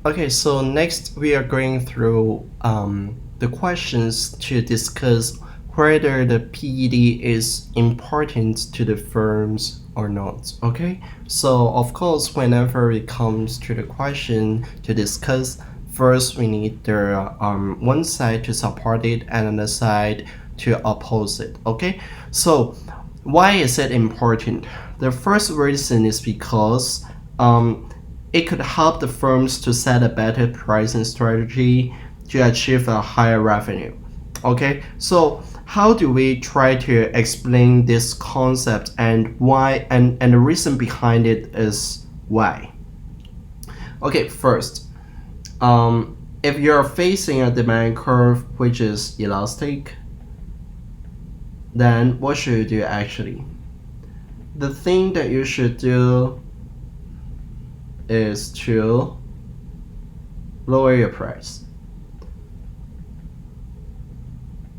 Okay, so next we are going through the questions to discuss whether the PED is important to the firms or not. Okay, so of course, whenever it comes to the question to discuss, first we need the one side to support it and another side to oppose it. Okay, so why is it important? The first reason is because it could help the firms to set a better pricing strategy to achieve a higher revenue. Okay, so how do we try to explain this concept and why, and the reason behind it is why? Okay, first, if you're facing a demand curve which is elastic, then what should you do actually? The thing that you should do is to lower your price.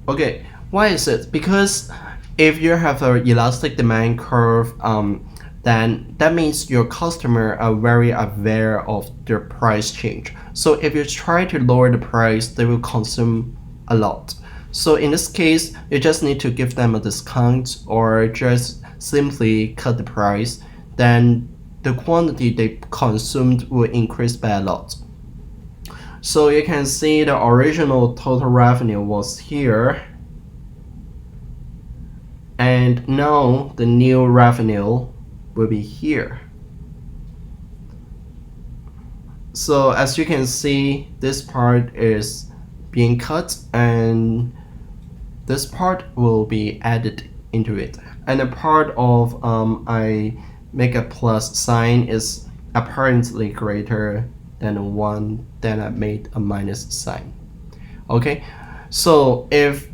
Okay, why is it? Because if you have an elastic demand curve, then that means your customer are very aware of their price change. So if you try to lower the price, they will consume a lot. So in this case, you just need to give them a discount or just simply cut the price. Then the quantity they consumed will increase by a lot. So you can see the original total revenue was here, and now the new revenue will be here. So as you can see, this part is being cut and this part will be added into it, and the part of I make a plus sign is apparently greater than 1, then I made a minus sign. Okay, so if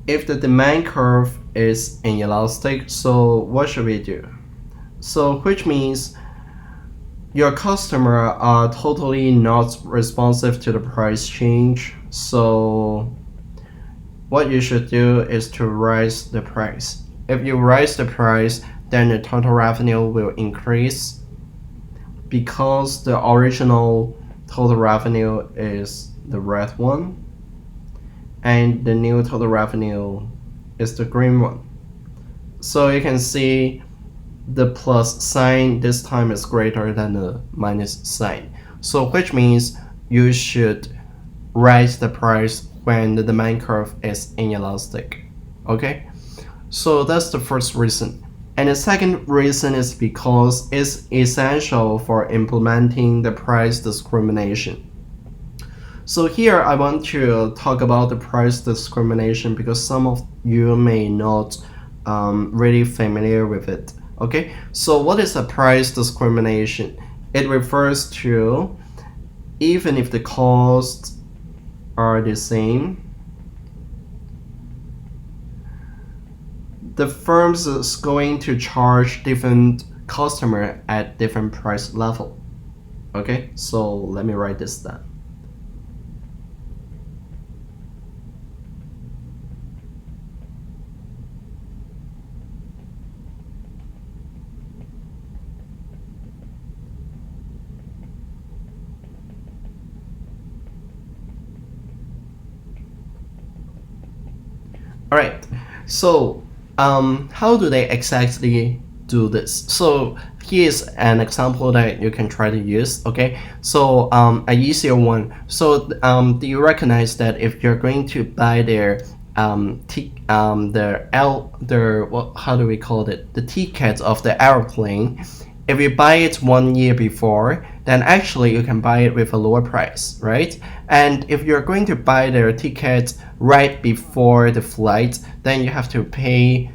the demand curve is inelastic, so what should we do? So which means your customer are totally not responsive to the price change. So what you should do is to raise the price. If you raise the price, then the total revenue will increase because the original total revenue is the red one and the new total revenue is the green one. So you can see the plus sign this time is greater than the minus sign. So which means you should raise the price when the demand curve is inelastic. Okay, so that's the first reason. And the second reason is because it's essential for implementing the price discrimination. So here I want to talk about the price discrimination because some of you may not really familiar with it. Okay, so what is a price discrimination? It refers to even if the costs are the same, the firms is going to charge different customer at different price level. Okay, so let me write this down. All right, so how do they exactly do this? So here's an example that you can try to use. Okay, so a easier one. So do you recognize that if you're going to buy their how do we call it, the ticket of the airplane, if you buy it 1 year before, then actually you can buy it with a lower price, right? And if you're going to buy their ticket right before the flight, then you have to pay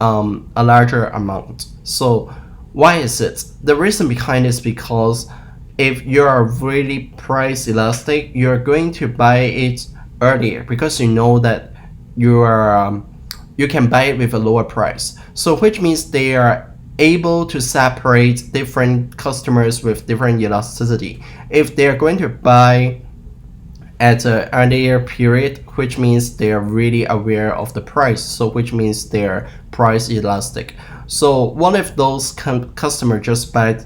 a larger amount. So why is it? The reason behind it is because if you are really price elastic, you're going to buy it earlier because you know that you can buy it with a lower price. So which means they are able to separate different customers with different elasticity. If they are going to buy at an earlier period, which means they are really aware of the price, so which means they are price elastic. So what if those customer just buy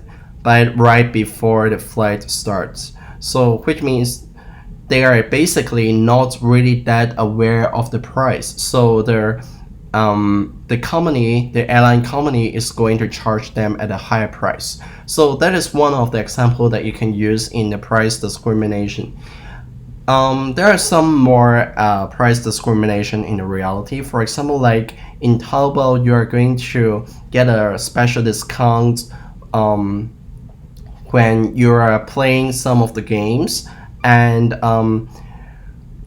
it right before the flight starts? So which means they are basically not really that aware of the price. So the airline company is going to charge them at a higher price. So that is one of the example that you can use in the price discrimination. There are some more price discrimination in the reality. For example, like in Taobao, you are going to get a special discount when you are playing some of the games, and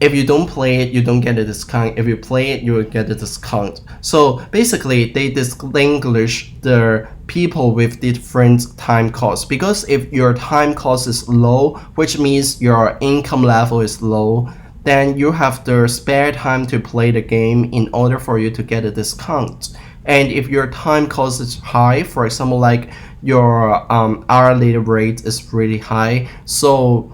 if you don't play it, you don't get a discount. If you play it, you will get a discount. So basically, they distinguish the people with different time costs, because if your time cost is low, which means your income level is low, then you have the spare time to play the game in order for you to get a discount. And if your time cost is high, for example, like your hourly rate is really high, so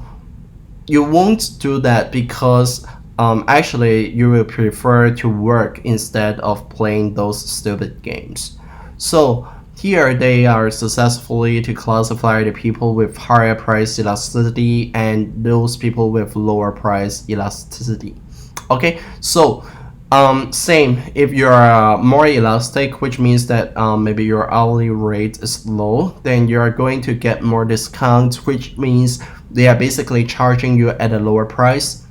you won't do that, because actually you will prefer to work instead of playing those stupid games. So here they are successfully to classify the people with higher price elasticity and those people with lower price elasticity. Okay, so same, if you're more elastic, which means that maybe your hourly rate is low, then you are going to get more discount, which means they are basically charging you at a lower price.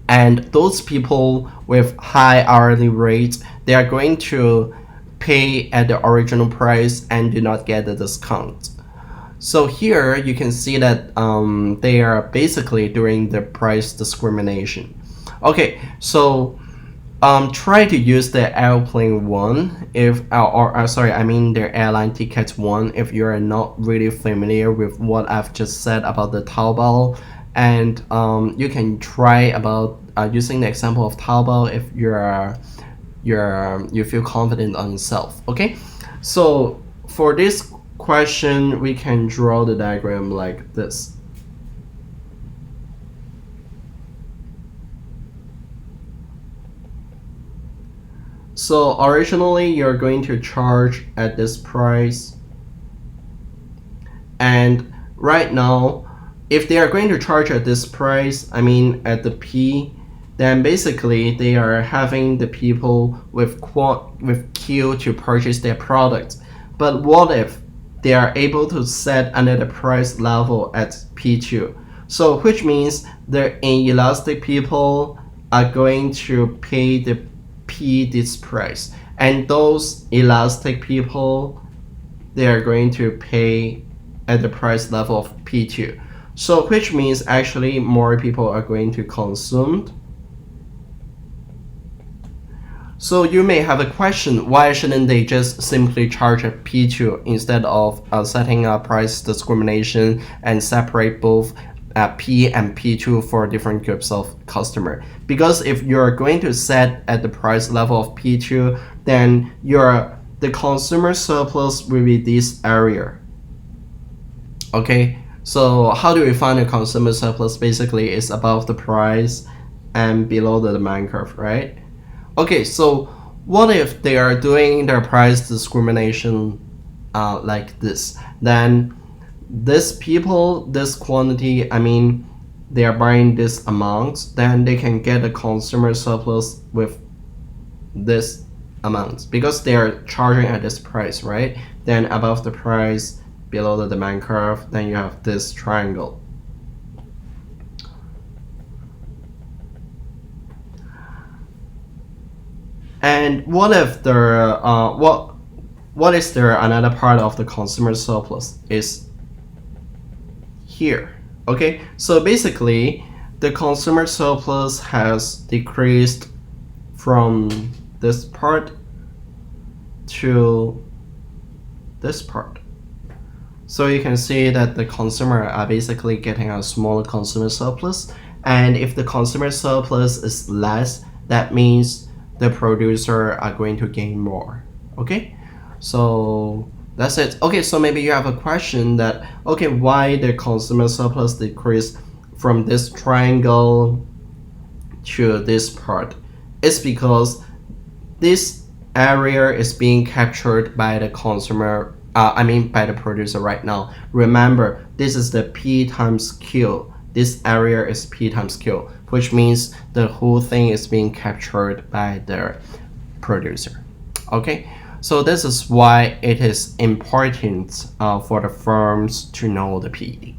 And those people with high hourly rate, they are going to pay at the original price and do not get the discount. So here you can see that they are basically doing the price discrimination. Okay, so try to use the airplane one if sorry, I mean the airline ticket one, if you are not really familiar with what I've just said about the Taobao. And you can try about using the example of Taobao if you feel confident on yourself. Okay, so for this question we can draw the diagram like this. So originally you're going to charge at this price, and right now if they are going to charge at this price, I mean at the P, then basically they are having the people with queue to purchase their product. But what if they are able to set another price level at P2? So which means the inelastic people are going to pay the P this price, and those elastic people, they are going to pay at the price level of P2. So which means actually more people are going to consume. So you may have a question, why shouldn't they just simply charge a P2 instead of setting a price discrimination and separate both P and P2 for different groups of customer? Because if you're going to set at the price level of P2, then the consumer surplus will be this area. Okay, so how do we find the consumer surplus? Basically, it's above the price and below the demand curve, right? Okay, so what if they are doing their price discrimination like this? Then this people, this quantity, I mean, they are buying this amount, then they can get a consumer surplus with this amount because they are charging at this price, right? Then above the price, below the demand curve, then you have this triangle. And what if there what is there another part of the consumer surplus is here? Okay, so basically the consumer surplus has decreased from this part to this part. So you can see that the consumer are basically getting a smaller consumer surplus, and if the consumer surplus is less, that means the producer are going to gain more. Okay, so that's it. Okay, so maybe you have a question that, okay, why the consumer surplus decreased from this triangle to this part? It's because this area is being captured by the consumer, by the producer right now. Remember, this is the P times Q. This area is P times Q, which means the whole thing is being captured by the producer. Okay, so this is why it is important for the firms to know the PED.